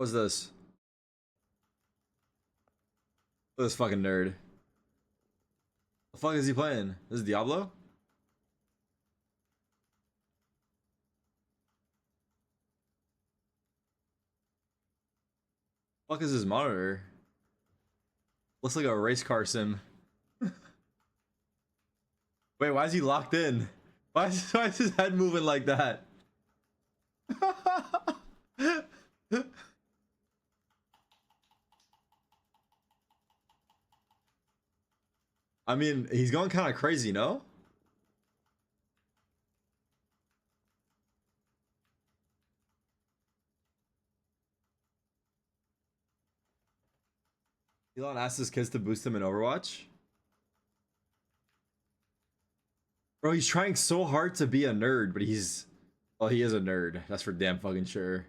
What's this? This fucking nerd. The fuck is he playing? This is Diablo? Fuck is his monitor? Looks like a race car sim. Wait, why is he locked in? Why is his head moving like that? I mean, he's going kind of crazy, no? Elon asked his kids to boost him in Overwatch. Bro, he's trying so hard to be a nerd, but he's... Well, he is a nerd. That's for damn fucking sure.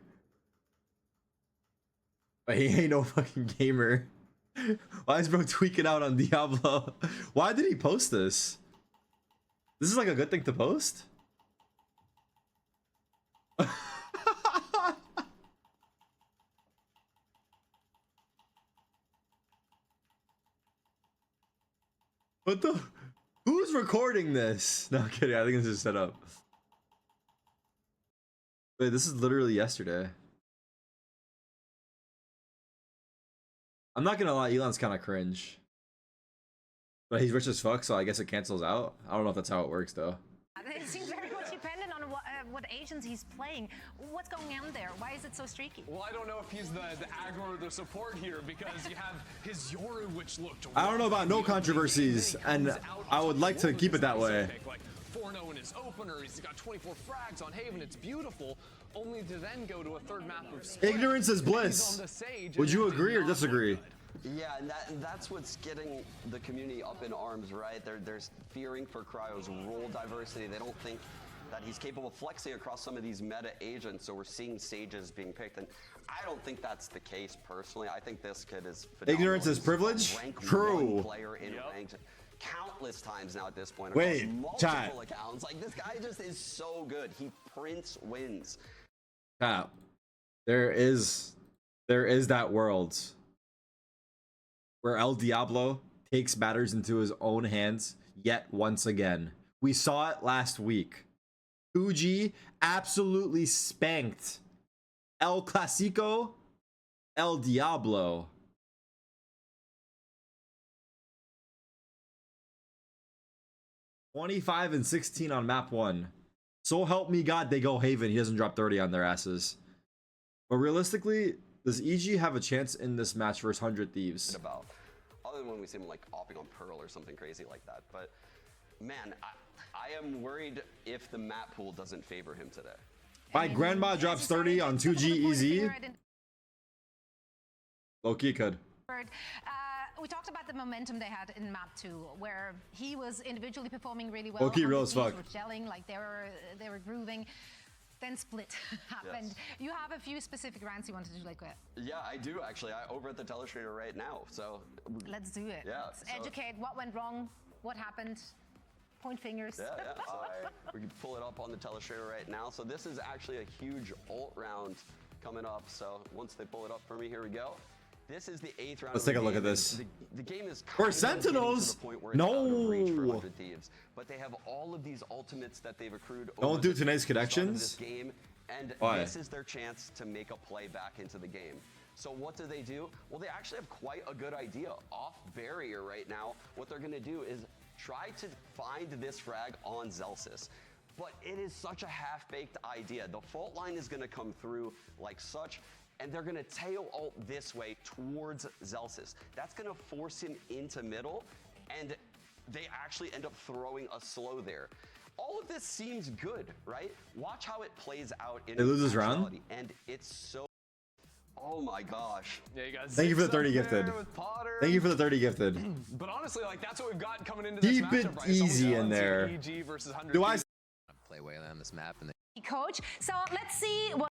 But he ain't no fucking gamer. Why is bro tweaking out on Diablo? Why did he post this? This is like a good thing to post? What the... Who's recording this? No, I'm kidding. I think it's just set up. Wait, this is literally yesterday. I'm not gonna lie, Elon's kind of cringe. But he's rich as fuck, so I guess it cancels out. I don't know if that's how it works, though. It seems very much dependent on what agents he's playing. What's going on there? Why is it so streaky? Well, I don't know if he's the aggro or the support here, because you have his Yoru, which looked... I don't know about no controversies, and I would like to keep it that way. Like 4-0 in his opener, he's got 24 frags on Haven, it's beautiful, only to then go to a third map of split. Ignorance is bliss. Would you agree or disagree? Yeah, and that's what's getting the community up in arms, right? They're fearing for Cryo's role diversity. They don't think that he's capable of flexing across some of these meta agents, so we're seeing Sages being picked, and I don't think that's the case personally. I think this kid is phenomenal. Ignorance is privilege? True. Player in ranked countless times now at this point. Wait, multiple accounts. Like, this guy just is so good. He prints wins. There is that world where El Diablo takes matters into his own hands yet once again. We saw it last week. 2G absolutely spanked El Clasico, El Diablo. $25-16 on map 1. So help me God, they go Haven. He doesn't drop 30 on their asses. But realistically, does EG have a chance in this match versus 100 Thieves? About, other than when we see him like opping on Pearl or something crazy like that. But man, I am worried if the map pool doesn't favor him today. My grandma drops 30 on 2G easy. Low-key could. We talked about the momentum they had in map 2, where he was individually performing really well. Low-key real as fuck. Were gelling, like they were grooving. Then split happened. Yes. You have a few specific rounds you wanted to do, like what? Yeah, I do actually. I over at the Telestrator right now, so let's do it. Yeah, let's educate what went wrong, what happened. Point fingers. Yeah, yeah. So we can pull it up on the Telestrator right now. So this is actually a huge ult round coming up. So once they pull it up for me, here we go. This is the 8th round. Let's take a look at this. The game is for Sentinels. No. Thieves, but they have all of these ultimates that they've accrued. Don't do tonight's connections. This game, and why? This is their chance to make a play back into the game. So what do? Well, they actually have quite a good idea. Off barrier right now, what they're going to do is try to find this frag on Zelsis. But it is such a half-baked idea. The fault line is going to come through like such, and they're going to tail ult this way towards Zelsis. That's going to force him into middle, and they actually end up throwing a slow there. All of this seems good, right? Watch how it plays out in loses round, and it's so... Oh my gosh. Yeah, you guys. Thank you for the 30 gifted. Thank you for the 30 gifted. But honestly, like, that's what we've got coming into this matchup. Keep it easy in there. EG versus 100 do I play way on this map? And coach, so let's see what...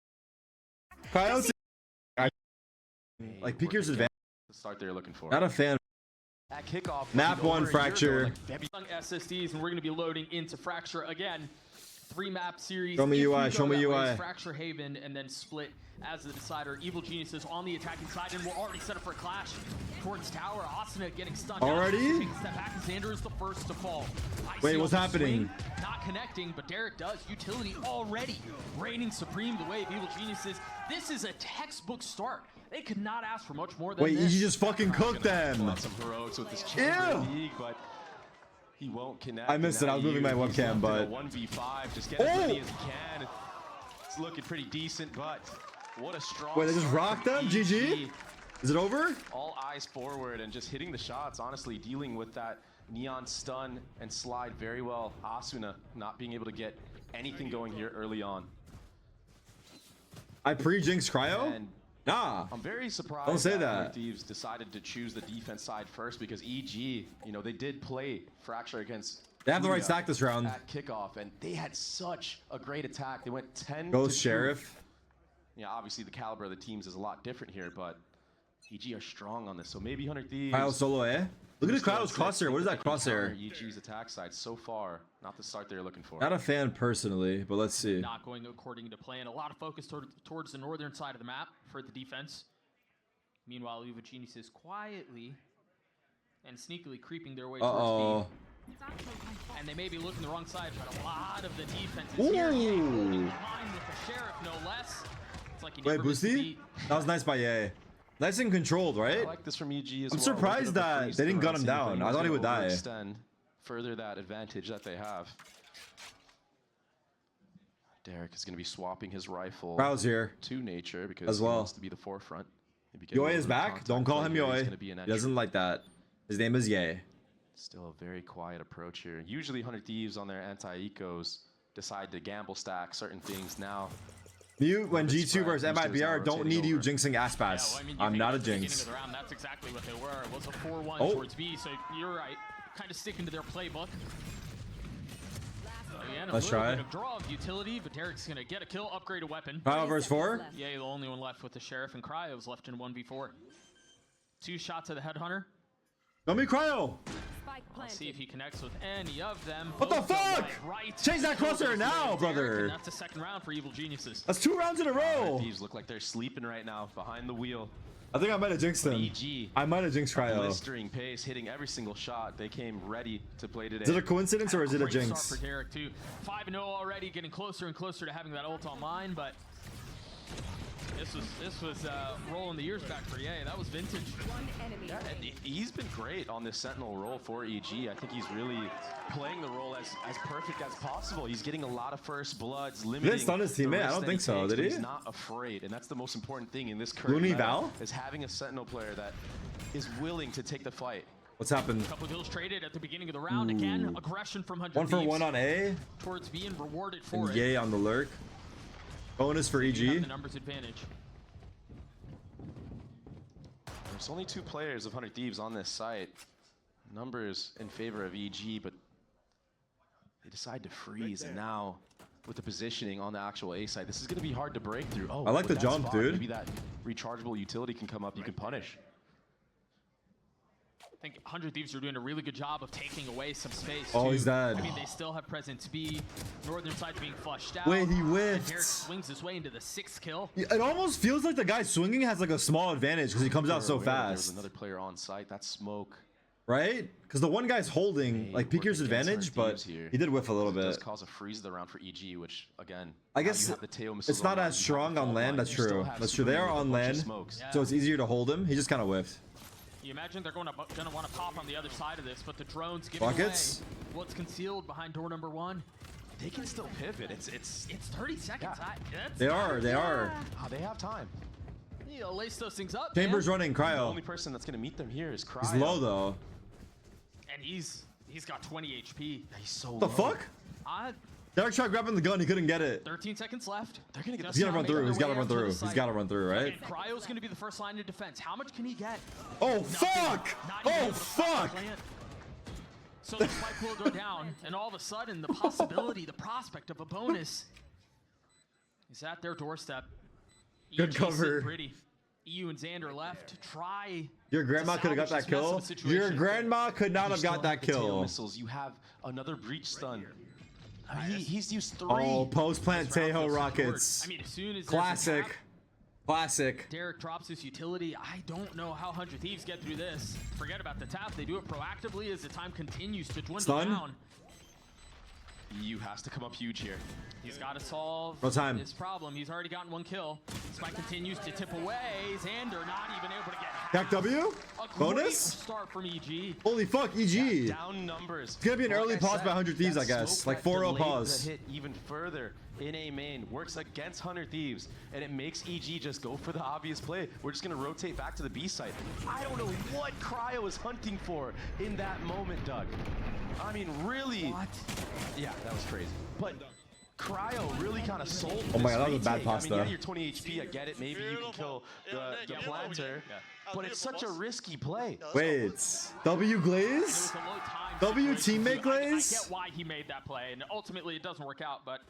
Like Peeker's advantage. The start they're looking for. Not a fan. At kickoff, map 1 fracture. SSDs, and we're going to be loading into fracture again. 3-map series. Show me If we UI, go show me that way, UI. Fracture Haven and then Split as the decider. Evil Geniuses on the attacking side, and we're already set up for a clash towards tower. Asuna getting stunned. Already? Taking a step back, and Xander is the first to fall. Wait, Icy what's on the happening? swing, not connecting, but Derek does. Utility already reigning supreme the way of Evil Geniuses. This is a textbook start. They could not ask for much more than Wait, this. you just fucking cooked them. Some heroics with this chamber Ew. league, but he won't connect. I missed it. I was moving my webcam, but 1v5, just get as many as he can. It's looking pretty decent, but what a strong. Wait, they just start rocked from them? GG? Is it over? All eyes forward and just hitting the shots. Honestly, dealing with that neon stun and slide very well. Asuna not being able to get anything going here early on. I pre-jinxed Cryo? And Nah. I'm very surprised Don't say that that. Thieves decided to choose the defense side first because EG, you know, they did play Fracture against. They have the right Kuya stack this round. at kickoff, and they had such a great attack. They went 10. Ghost to 2. Sheriff. Yeah, obviously the caliber of the teams is a lot different here, but EG are strong on this. So maybe 100 Thieves. Cryo solo, eh? Look at the Cryo's crosshair. What is that crosshair? EG's attack side so far, not the start they're looking for. Not a fan personally, but let's see. Not going according to plan. A lot of focus towards the northern side of the map for the defense. Meanwhile, Evil Geniuses quietly and sneakily creeping their way towards B. And they may be looking the wrong side, but a lot of the defense is here. Yay holding the line with the Sheriff, no less. It's like you Wait, never missed a Boosty? beat. That was nice by Yay. Nice and controlled, I right? like this from EG as I'm well. surprised Looking at the that freeze they didn't throw gun and him see if down. I was thought he gonna would die. overextend, further that advantage that they have. Derek is going to be swapping his rifle Cryo's here. to nature because As he well. wants to be the forefront. Maybe get a Yoy little is bit of back. contact Don't call play him here. He's Yoy. gonna be an He entry. doesn't like that. His name is Yay. Still a very quiet approach here. Usually 100 Thieves on their anti-ecos decide to gamble stack certain things. Now Mute when This G2 spread, versus boosters MIBR. are Don't need rotating you over. jinxing ass Yeah, pass. well, I mean, you I'm think not a at the beginning jinx. of the round, that's exactly what they were. It was a 4-1 Oh. towards B, so you're right. Kind of sticking to their playbook. Again, a Let's little try. bit of draw of utility, but Derek's going to get a kill, upgrade a weapon. Cryo versus 4. Yeah, the only one left with the Sheriff, and Cryo's left in 1v4. 2 shots of the Headhunter. Show me Cryo. Let's see if he connects with any of them. What the Both go fuck? Right. Change that Kill crosshair goes now, to Derek, brother. and that's the second round for Evil Geniuses. That's 2 rounds in a row. Thieves look like they're sleeping right now behind the wheel. I think I might have jinxed him. EG, I might have jinxed Cryo. blistering pace, hitting every single shot. They came ready to play today. Is it a coincidence or is it a Great start jinx? for Derek too. 5-0 already, getting closer and closer to having that ult on mine, but this was rolling the years back for Ye. That was vintage. Yeah, and he's been great on this Sentinel role for EG. I think he's really playing the role as perfect as possible. He's getting a lot of first bloods, limiting stun his the teammate? I risks don't that think so. takes, Did but he? He's not afraid, and that's the most important thing in this current Looney meta, Val? is having a Sentinel player that is willing to take the fight. What's happened? Couple kills traded at the beginning of the round. Again, aggression from 100 1 for Thieves 1 on A. towards B and rewarded for And it. Yay on the lurk. Bonus for You have EG. the numbers advantage. There's only 2 players of 100 Thieves on this site. Numbers in favor of EG, but they decide to freeze, and now with the positioning on the actual A side, this is going to be hard to break through. Oh, I like with the that jump, spot, dude. Maybe that rechargeable utility can come up. You can punish. I think 100 Thieves are doing a really good job of taking away some space. Oh, too. he's dead. I mean, they still have presence B. Northern side's being flushed out. Wait, he And whiffed. Derek swings his way into the 6th kill. It almost feels like the guy swinging has like a small advantage because he comes out so Aware that There's fast, another player on site. That's Smoke. right? Because the one guy's holding like Working Peeker's against advantage, 100 but Thieves here. he did whiff a little It does bit. cause a freeze of the round for EG, which again, I now guess you have the tail missiles it's not online, as you have strong the on fault land. line, That's you still true. have That's true. They Super are with a on bunch of land, smokes. Yeah. so it's easier to hold him. He just kind of whiffed. You imagine they're going to want to pop on the other side of this, but the drones give Buckets? away what's concealed behind door number 1. They can still pivot. It's 30 seconds. Yeah. That's They are. They are. they have time. You know, lace those things up. Chambers man. running. The only Cryo. person that's going to meet them here is Cryo. He's low though. And he's got 20 HP. Yeah, he's so What the low. fuck? Uh, Derek tried grabbing the gun. He couldn't get it. 13 seconds left. They're going to get Just He's gotta now run through. making He's their gotta way run up to the through. He's site. gotta run through, right? And Cryo's going to be the first line of defense. How much can he get? Oh Nothing. fuck! Not even Oh able to stop the fuck! plant. So the spike will go down, and all of a sudden, the possibility, the prospect of a bonus is at their doorstep. Good EG sit cover. Pretty. EU and Xander left to try. Your grandma to could have got salvage that this kill. mess of a Your situation. grandma could not You have still got that the tail kill. missiles. You have another breach stun. He's used 3. Oh, post-plant This round Tejo feels secured. rockets. I mean, as soon as there's a Classic. tap, Classic. Derek drops his utility. I don't know how 100 Thieves get through this. Forget about the tap. They do it proactively as the time continues to dwindle Stun? down. EU has to come up huge here. He's got to solve No time. this problem. He's already gotten 1 kill. Spike continues to tip away. Xander not even able to get Back half. W? A great Bonus? start from EG. Holy fuck, EG. Down numbers. It's gonna be an Like early I pause said, by 100 Thieves, that I guess. smoke Like that 4-0 delayed pause. the hit even further in A main works against 100 Thieves, and it makes EG just go for the obvious play. We're just gonna rotate back to the B site. I don't know what Cryo was hunting for in that moment, Doug. I mean, really. What? Yeah, that was crazy. But Cryo really kind of sold. Oh my this God, that was a bad retake. I mean, pasta. yeah, you're 20 HP. I get it. Maybe you can kill the planter, but it's such a risky play. Wait. W It Glaze? was a low time W situation, teammate too. I Glaze? get why he made that play, and ultimately it doesn't work out, but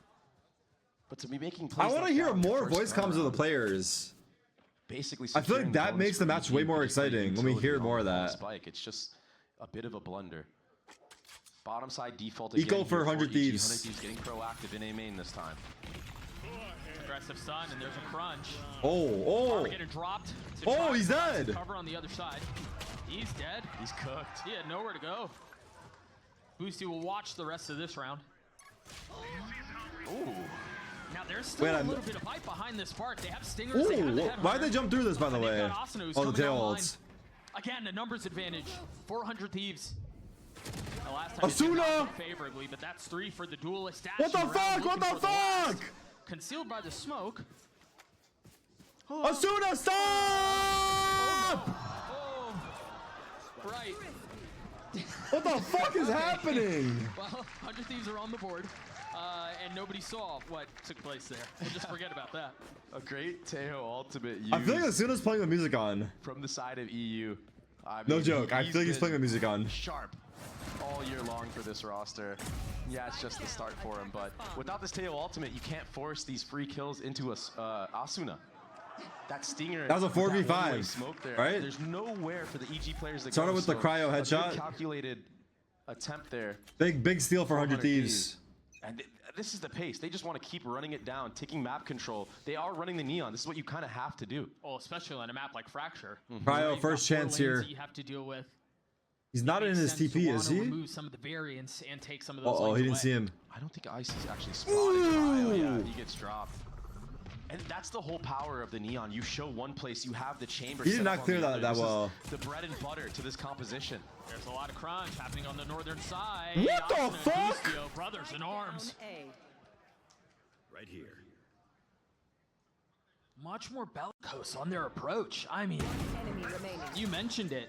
But to be making I plays want to like hear that in the more first voice comms of the round, players. basically I feel like securing that bonus makes the for match EG, way more but just playing exciting when we utility hear on more of the that. Spike. It's just a bit of a blunder. Bottom side default Eco again for here 100 EG. Thieves. 100 Thieves getting proactive in A main this time. aggressive stun, and there's a crunch. Oh, Armageddon dropped. to Oh, try he's to find some dead. Cover on the other side. He's dead. He's cooked. He had nowhere to go. Boosty will watch the rest of this round. Ooh. Now there's still Wait, a I'm- little bit of fight behind this part. They have stingers. They have the Ooh, headhunter. why'd they jump through this, by the And they've way? got Asuna who's Oh, the coming tail down the line. ults. Again, a numbers advantage. 400 Thieves. The last time it did not Asuna! go favorably, but that's 3 for the duelist. What the Dashing around, fuck? What looking the for last. fuck? Concealed by the smoke. Asuna, stop! Oh, right. What the fuck is happening? Well, 100 Thieves are on the board, and nobody saw what took place there. We'll just forget about that. A great Tejo ultimate I feel like used Asuna's playing the music on. from the side of EU. I No mean, joke. I feel like he's been playing the music on. sharp all year long for this roster. Yeah, it's just the start for him, but without this Tejo ultimate, you can't force these free kills into a Asuna. That stinger. That was a with that 4v5, one-way smoke there. right? There's nowhere for the EG players to Started go. with the so cryo a good headshot. calculated attempt there. Big steal for 100 Thieves. And this is the pace. They just want to keep running it down, taking map control. They are running the neon. This is what you kind of have to do. Well, especially on a map like Fracture. Cryo, You've first got 4 chance lanes here. that you have to deal with. He's not in Makes his sense to TP, is wanna he? remove some of the variants and take some of those Oh, lanes he didn't away. see him. I don't think Ice is actually spotted Cryo. Yeah, he gets dropped. And that's the whole power of the neon. You show one place, you have the chamber. He did set not up on clear the that other. that This is well. the bread and butter to this composition. There's a lot of crunch happening on the northern side. What the Asuna and fuck? Boostio, brothers in arms. Right here. Much more bellicose on their approach. I mean, you mentioned it.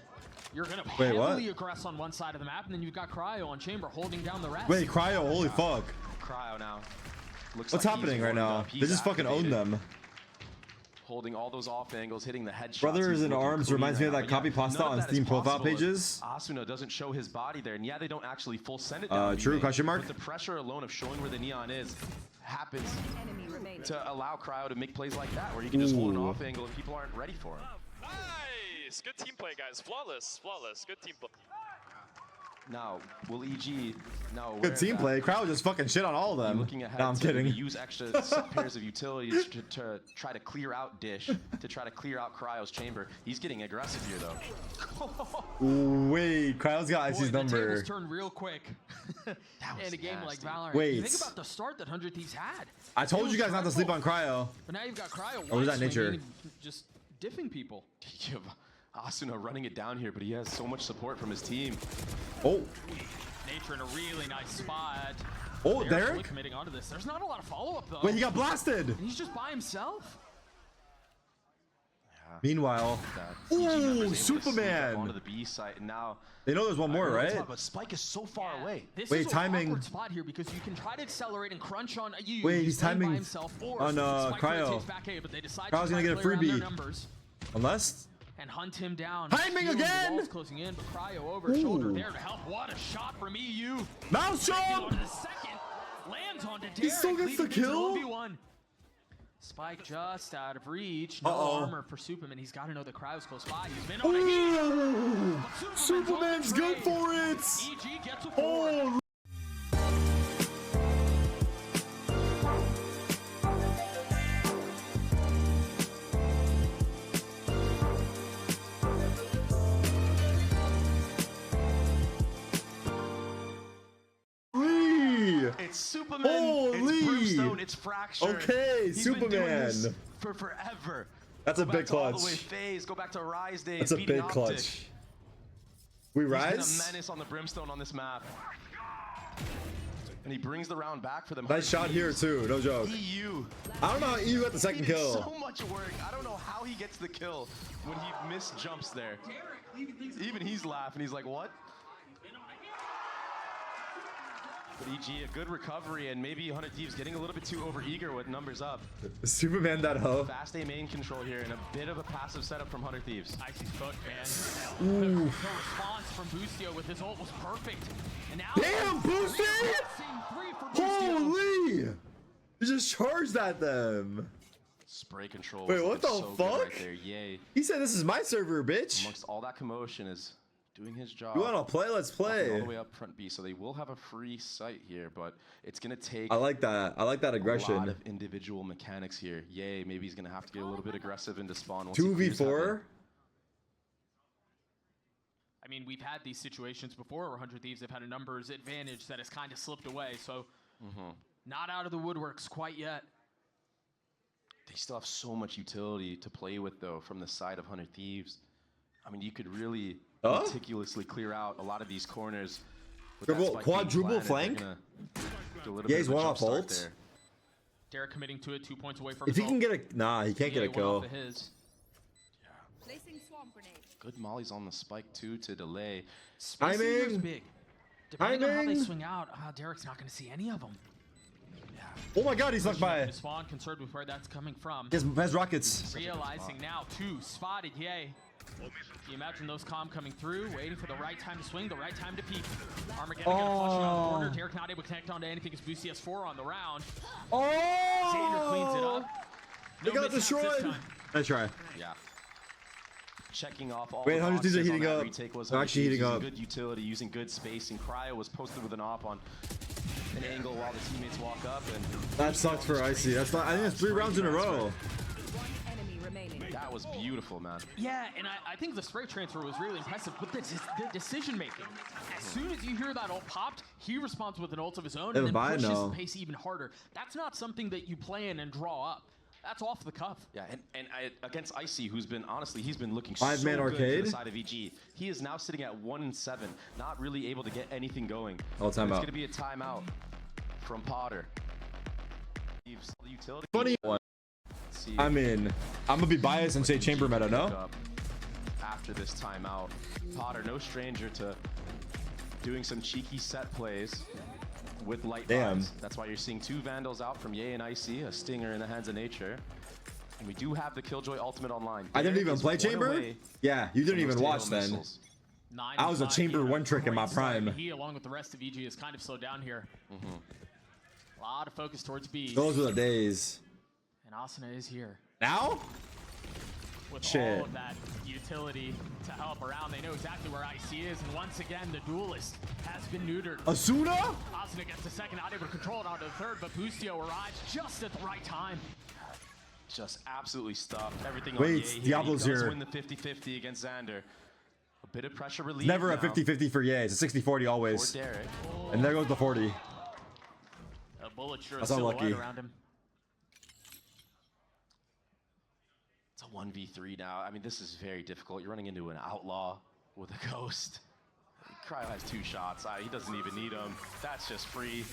You're going to Wait, what? heavily aggress on one side of the map, and then you've got Cryo on Chamber holding down the rest. Wait, Cryo, holy fuck. Cryo now. Looks What's like he's happening right warmed now? up. They He's just fucking own activated, them. Holding all those off angles, hitting the headshots. Brothers He's in looking Arms clean reminds me right of now. that But copy yeah, pasta none of on that is Steam profile possible if pages. Asuna doesn't show his body there, and yeah, they don't actually full send it down. True, B-main, question mark? But the pressure alone of showing where the neon is happens to allow Cryo to make plays like that, where you can just hold an Ooh. off angle and people aren't ready for him. Nice! Good team play, guys. Flawless, flawless. Good team play. Now, will EG now aware Good of team that, play. Cryo just fucking shit on all of them. looking ahead No, I'm to kidding. use extra set pairs of utilities to try to clear out Dish, to try to clear out Cryo's chamber. He's getting aggressive here, though. Wait, Cryo's got Boy, Icy's the number. tables turn real quick was in a game like nasty. Valorant. Wait. Think about the start that 100 Thieves had. I told It you was guys not to sleep on dreadful. Cryo. But now you've got Cryo Or was that wide nature? swinging and just diffing people. You have Asuna running it down here, but he has so much support from his team. Oh, Nature in a really nice spot. oh, They're really Derek? committing onto this. There's not a lot of follow-up, though. Wait, he got blasted. And he's just by himself. Meanwhile, EG members ooh, able to sneak up Superman. onto the B site, and now They know there's one more, Everyone's right? up, But Spike is so far away. This Wait, is timing. an awkward spot here because you can try to accelerate and crunch on you. Wait, he's playing by timing himself, or on, Spike Cryo. rotates back A, but they decide Cryo's to gonna try get a to play around their freebie. numbers Unless and hunt him down. Timing Healing, the again! walls closing in, but Cryo over shoulder there to help. What a shot from EU. mouse Onto jump. the second, lands onto Derek. He still gets the leading into kill? 1v1. Spike just out of reach. No Uh-oh. armor for Superman. He's got to know the Cryo's close by. He's been on a heat. Ooh, But Superman's on the good trade. for it. EG gets a 4. Oh. It's Superman. Holy! It's Brimstone. It's Fracture. Okay, He's been doing Superman. this for forever. That's Go a back big to All clutch. the way phase. Go back to Rise Days. That's a beating big Optic. clutch. We He's been a rise. menace on the Brimstone on this map. And he brings the round back for them. Nice shot here too. No joke. EU. I don't know how EU got the second He did kill. so much work. I don't know how he gets the kill when he missed jumps there. Even he's laughing. He's like, what? But EG, a good recovery, and maybe 100 Thieves getting a little bit too overeager with numbers up. Superman that hoe. Fast A main control here, and a bit of a passive setup from 100 Thieves. Icy's foot, man. The response from Boostio with his ult was perfect. And now Damn, Boosty! three for Boostio. Holy! You just charged at them. Spray control. Wait, was what the so good fuck? Right there. Yay. He said this is my server, bitch. Amongst all that commotion is doing his job. You wanna play? Let's All play. the way up front B, so they will have a free site here, but it's gonna take I like that. I like that a lot aggression. of individual mechanics here. Yay, maybe he's gonna have to get a little bit aggressive into spawn. Once he clears 2v4. heaven. I mean, we've had these situations before where 100 Thieves have had a numbers advantage that has kind of slipped away, so not out of the woodworks quite yet. They still have so much utility to play with, though, from the side of 100 Thieves. I mean, you could really meticulously clear out a lot of these corners. with that spike being Quadruple planted. flank? They're gonna do a little Yeah, bit he's of a one jump off start ult. there. Derek committing to it, 2 points away from If he can get a he can't get a one kill. off of his. Placing swamp grenade. Good mollies on the spike, too, to delay. Spacing here is Timing. big. Depending on how they Timing. swing out, Derek's not going to see any of them. Oh my god, he's stuck by. Spawn, concerned with where that's coming from. He has rockets. Realizing now, two spotted, yay. You imagine those comm coming through, waiting for the right time to swing, the right time to peek. Armageddon gonna flush around the corner. Derek not able to connect onto anything as Boosty has 4 on the round. Xander cleans it up. They got mishaps this destroyed. time. Nice try. Yeah. Checking off all Wait, the 100 Thieves are boxes on heating that up. retake was They're actually heating using up. good utility, using good spacing. Cryo was posted with an op on an angle while the teammates walk up, and That sucks for Icy. That's not. I think it's 3 rounds in a row. One enemy remaining. that was beautiful, man. Yeah, and I think the spray transfer was really impressive, but the decision making. As soon as you hear that ult popped, he responds with an ult of his own and then Buy pushes now. the pace even harder. That's not something that you plan and draw up. That's off the cuff. Yeah, and against Icy, who's been, honestly, he's been looking 5-man so good for arcade. the side of EG. He is now sitting at 1-7, not really able to get anything going. Oh, It's timeout. going to be a timeout from Potter. Utility. Funny one. Let's see I mean, I'm gonna be biased and say chamber meta, no? up after this timeout. Potter, no stranger to doing some cheeky set plays with light Damn. vibes. That's why you're seeing 2 Vandals out from Ye and Icy, a Stinger in the hands of nature. And we do have the Killjoy ultimate online. I didn't There even is play one chamber. away Yeah, you didn't from even those watch Tail then. missiles. I was a chamber one trick in my Great start. prime. He, along with the rest of EG, is kind of slowed down here. A lot of focus towards B. Those were the days. And Asuna is here. Now? With Shit. all of that utility to help around, they know exactly where IC is, and once again, the duelist has been neutered. Asuna? Asuna gets the second, not able to control it onto the third, but Boostio arrives just at the right time. Just absolutely stuffed. Everything Wait, on Ye here. Diablo's he does here. win the 50-50 against Xander. A bit of pressure relief. Never a now 50-50 for Ye. It's a 60-40 for always. Derek. And there goes the 40. A bullet sure That's silhouette unlucky. around him. It's a 1v3 now. I mean, this is very difficult. You're running into an outlaw with a ghost. Cryo has 2 shots. He doesn't even need them. That's just free.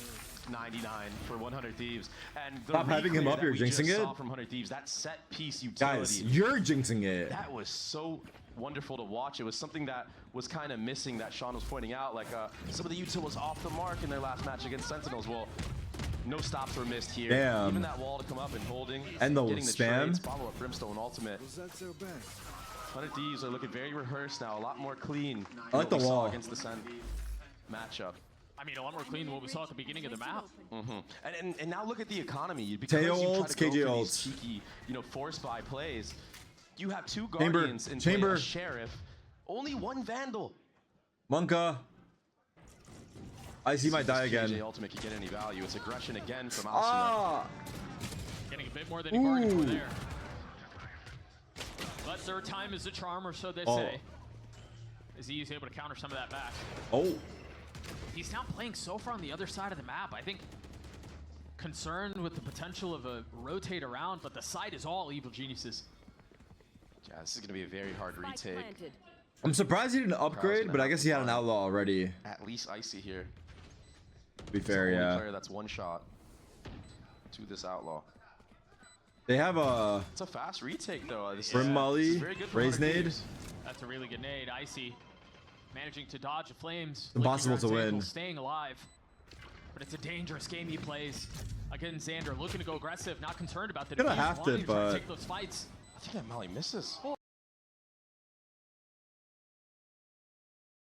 99 for 100 Thieves. And the Stop hyping him reclear up, that you're we jinxing just it. saw from 100 Thieves, that set piece utility. Guys, you're jinxing it. That was so wonderful to watch. It was something that was kind of missing that Sean was pointing out. Like some of the util was off the mark in their last match against Sentinels. Well, no stops were missed here. Damn. Even that wall to come up and holding. And the getting spam. trades, follow up Brimstone ultimate. 100 Thieves are looking very rehearsed now, a lot more clean. I like than the we saw wall. against the Sen matchup. I mean, a lot more clean than what we saw at the beginning of the map. And now look at the economy. Because Teo you try ults, to go KJ for these ults. cheeky, force buy plays. You have 2 Chamber, Guardians in chamber. play, a Sheriff, only 1 Vandal. Monka. Icy might die KJ again. ultimate could get any value. It's aggression again from Asuna. Ah! Getting a bit more than he bargained for Ooh. there. But third time is a charm, or so they Oh. say. As he is able to counter some of that back. Oh. he's now playing so far on the other side of the map. I think concerned with the potential of a rotate around, but the side is all Evil Geniuses. Yeah, this is going to be a very hard Spike retake. planted. I'm surprised he didn't upgrade, but I guess he had an outlaw already. At least Icy here. To be He's fair, the only yeah. player that's one shot to this outlaw. They have a It's a fast retake though. This Brim is Molly, very good for Raise 100 Nade. Thieves. That's a really good nade. Icy managing to dodge the flames. Impossible flicking to around win. Xander, staying alive. But it's a dangerous game he plays. Again, Xander looking to go aggressive, not concerned about the Gonna defuse, have to, wanting try but- take those fights. I think that Molly misses.